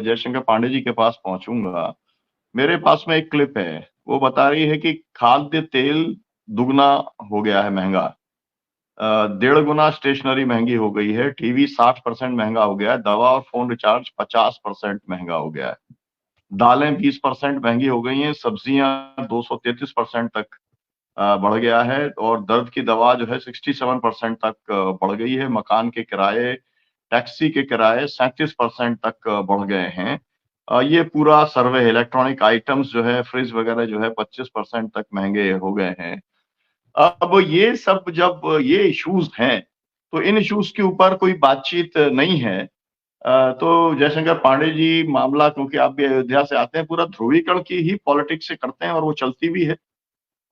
जयशंकर पांडे जी के पास पहुंचूंगा। मेरे पास में एक क्लिप है, वो बता रही है कि खाद्य तेल दुगना हो गया है महंगा, 1.5 गुना स्टेशनरी महंगी हो गई है, टीवी 60% महंगा हो गया है, दवा और फोन रिचार्ज 50% महंगा हो गया है, दालें 20% महंगी हो गई हैं, सब्जियां 233% तक बढ़ गया है, और दर्द की दवा जो है 67% तक बढ़ गई है। मकान के किराए, टैक्सी के किराए 37% तक बढ़ गए हैं। ये पूरा सर्वे, इलेक्ट्रॉनिक आइटम्स जो है, फ्रिज वगैरह जो है 25% तक महंगे हो गए हैं। अब ये सब जब ये इश्यूज हैं, तो इन इश्यूज के ऊपर कोई बातचीत नहीं है। तो जयशंकर पांडे जी, मामला, क्योंकि आप भी अयोध्या से आते हैं, पूरा ध्रुवीकरण की ही पॉलिटिक्स से करते हैं, और वो चलती भी है,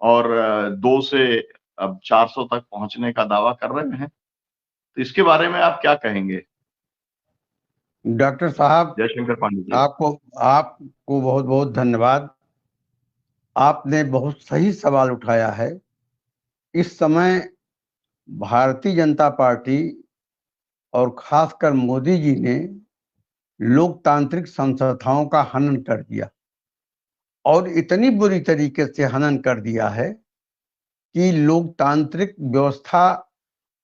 और 2 से अब 400 तक पहुंचने का दावा कर रहे हैं। तो इसके बारे में आप क्या कहेंगे डॉक्टर साहब, जयशंकर पांडे जी? आपको बहुत बहुत धन्यवाद। आपने बहुत सही सवाल उठाया है। इस समय भारतीय जनता पार्टी और खासकर मोदी जी ने लोकतांत्रिक संस्थाओं का हनन कर दिया, और इतनी बुरी तरीके से हनन कर दिया है कि लोकतांत्रिक व्यवस्था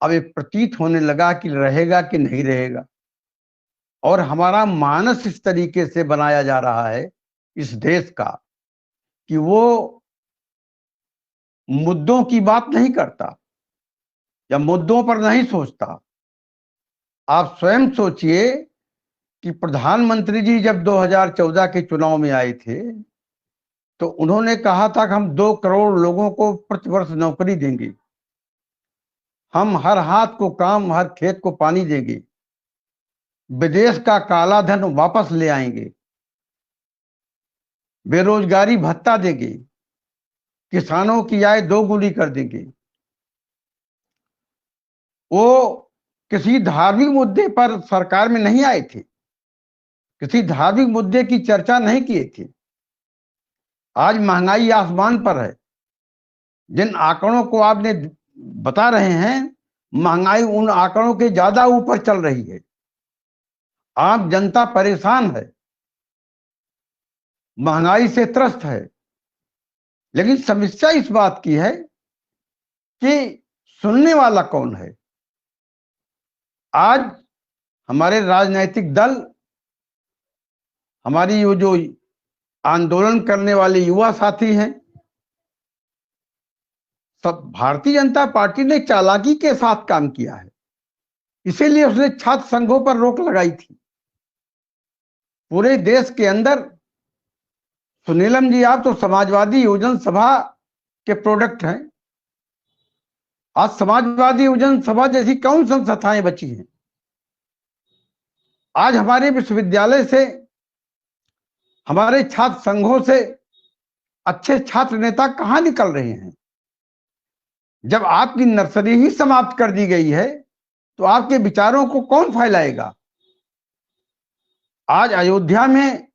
अब ये प्रतीत होने लगा कि रहेगा कि नहीं रहेगा। और हमारा मानस इस तरीके से बनाया जा रहा है इस देश का कि वो मुद्दों की बात नहीं करता या मुद्दों पर नहीं सोचता। आप स्वयं सोचिए कि प्रधानमंत्री जी जब 2014 के चुनाव में आए थे, तो उन्होंने कहा था कि हम 2 करोड़ लोगों को प्रतिवर्ष नौकरी देंगे, हम हर हाथ को काम, हर खेत को पानी देंगे, विदेश का काला धन वापस ले आएंगे, बेरोजगारी भत्ता देंगे, किसानों की आय 2 गुनी कर देंगे। वो किसी धार्मिक मुद्दे पर सरकार में नहीं आए थे, किसी धार्मिक मुद्दे की चर्चा नहीं किए थे। आज महंगाई आसमान पर है। जिन आंकड़ों को आपने बता रहे हैं, महंगाई उन आंकड़ों के ज्यादा ऊपर चल रही है। आम जनता परेशान है, महंगाई से त्रस्त है। लेकिन समस्या इस बात की है कि सुनने वाला कौन है। आज हमारे राजनीतिक दल, हमारी ये जो आंदोलन करने वाले युवा साथी हैं, सब भारतीय जनता पार्टी ने चालाकी के साथ काम किया है। इसीलिए उसने छात्र संघों पर रोक लगाई थी। पूरे देश के अंदर, सुनीलम जी, आप तो समाजवादी योजना सभा के प्रोडक्ट हैं। आज समाजवादी योजना सभा जैसी कौन संस्थाएं बची हैं? आज हमारे विश्वविद्यालय से, हमारे छात्र संघों से अच्छे छात्र नेता कहां निकल रहे हैं? जब आपकी नर्सरी ही समाप्त कर दी गई है, तो आपके विचारों को कौन फैलाएगा? आज अयोध्या में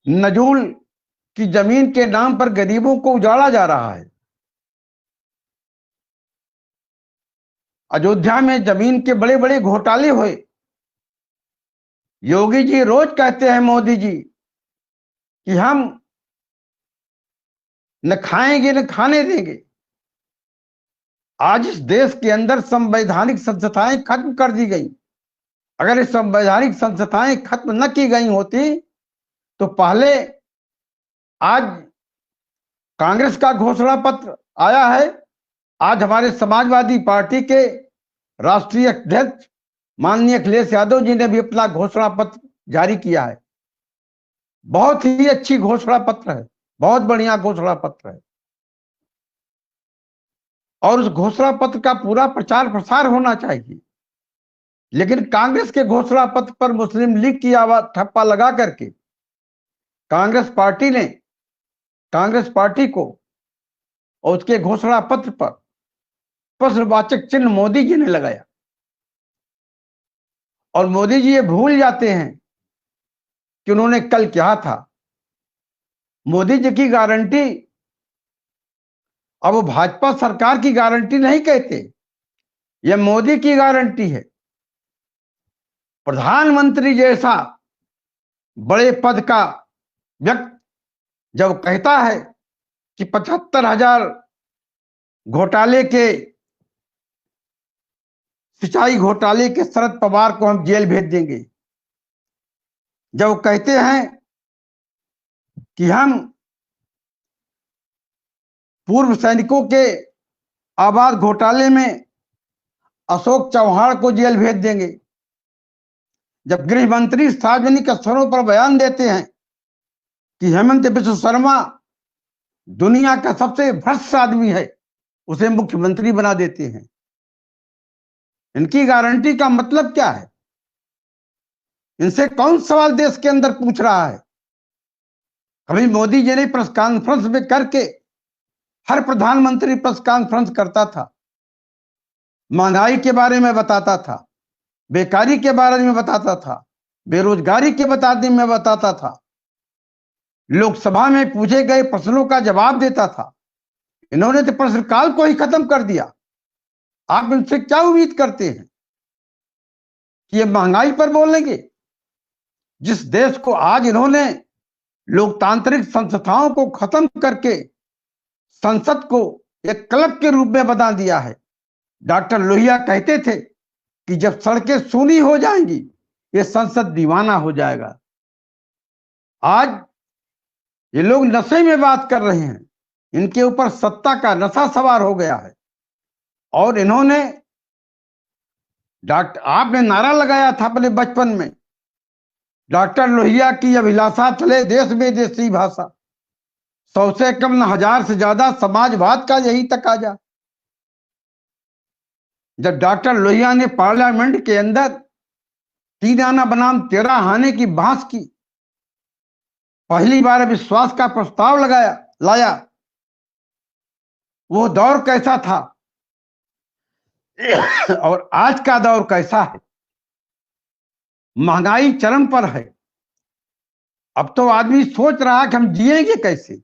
नजूल की जमीन के नाम पर गरीबों को उजाड़ा जा रहा है। अयोध्या में जमीन के बड़े बड़े घोटाले हुए। योगी जी रोज कहते हैं मोदी जी कि हम न खाएंगे न खाने देंगे। आज इस देश के अंदर संवैधानिक संस्थाएं खत्म कर दी गई। अगर ये संवैधानिक संस्थाएं खत्म न की गई होती, तो पहले, आज कांग्रेस का घोषणा पत्र आया है, आज हमारे समाजवादी पार्टी के राष्ट्रीय अध्यक्ष माननीय अखिलेश यादव जी ने भी अपना घोषणा पत्र जारी किया है। बहुत ही अच्छी घोषणा पत्र है, बहुत बढ़िया घोषणा पत्र है। और उस घोषणा पत्र का पूरा प्रचार प्रसार होना चाहिए। लेकिन कांग्रेस के घोषणा पत्र पर मुस्लिम लीग की आवाज ठप्पा लगा करके कांग्रेस पार्टी को और उसके घोषणा पत्र पर प्रश्नवाचक चिन्ह मोदी जी ने लगाया। और मोदी जी ये भूल जाते हैं कि उन्होंने कल क्या था। मोदी जी की गारंटी, अब वो भाजपा सरकार की गारंटी नहीं कहते, यह मोदी की गारंटी है। प्रधानमंत्री जैसा बड़े पद का व्यक्ति जब कहता है कि 75,000 घोटाले के, सिंचाई घोटाले के शरद पवार को हम जेल भेज देंगे, जब कहते हैं कि हम पूर्व सैनिकों के आवास घोटाले में अशोक चौहान को जेल भेज देंगे, जब गृह मंत्री सार्वजनिक स्थलों पर बयान देते हैं कि हेमंत बिस्व शर्मा दुनिया का सबसे भ्रष्ट आदमी है, उसे मुख्यमंत्री बना देते हैं। इनकी गारंटी का मतलब क्या है? इनसे कौन सवाल देश के अंदर पूछ रहा है? कभी मोदी जी ने प्रेस कॉन्फ्रेंस में करके, हर प्रधानमंत्री प्रेस कॉन्फ्रेंस करता था, महंगाई के बारे में बताता था, बेकारी के बारे में बताता था, बेरोजगारी के बारे में बताता था, लोकसभा में पूछे गए प्रश्नों का जवाब देता था। इन्होंने तो प्रश्नकाल को ही खत्म कर दिया। आप इनसे क्या उम्मीद करते हैं कि ये महंगाई पर बोलेंगे? जिस देश को आज इन्होंने लोकतांत्रिक संस्थाओं को खत्म करके संसद को एक क्लब के रूप में बना दिया है। डॉक्टर लोहिया कहते थे कि जब सड़कें सूनी हो जाएंगी, ये संसद दीवाना हो जाएगा। आज ये लोग नशे में बात कर रहे हैं, इनके ऊपर सत्ता का नशा सवार हो गया है। और इन्होंने आपने नारा लगाया था अपने बचपन में, डॉक्टर लोहिया की अभिलाषा चले देश में देसी भाषा, 100 से कम न 1000 से ज्यादा समाजवाद का यही तकाजा। जब डॉक्टर लोहिया ने पार्लियामेंट के अंदर 3 आना बनाम 13 आने की बहस की, पहली बार विश्वास का प्रस्ताव लाया, वो दौर कैसा था और आज का दौर कैसा है? महंगाई चरम पर है। अब तो आदमी सोच रहा है कि हम जिएंगे कैसे।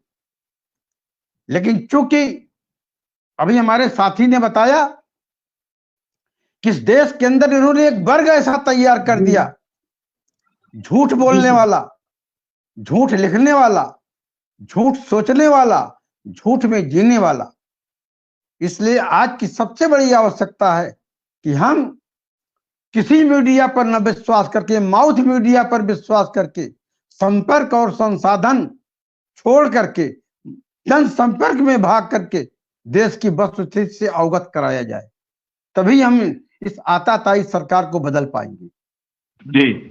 लेकिन चूंकि अभी हमारे साथी ने बताया कि इस देश के अंदर इन्होंने एक वर्ग ऐसा तैयार कर दिया, झूठ बोलने वाला, झूठ लिखने वाला, झूठ सोचने वाला, झूठ में जीने वाला। इसलिए आज की सबसे बड़ी आवश्यकता है कि हम किसी मीडिया पर न विश्वास करके, माउथ मीडिया पर विश्वास करके, संपर्क और संसाधन छोड़ करके जनसंपर्क में भाग करके देश की वस्तुस्थिति से अवगत कराया जाए, तभी हम इस आताताई सरकार को बदल पाएंगे। जी।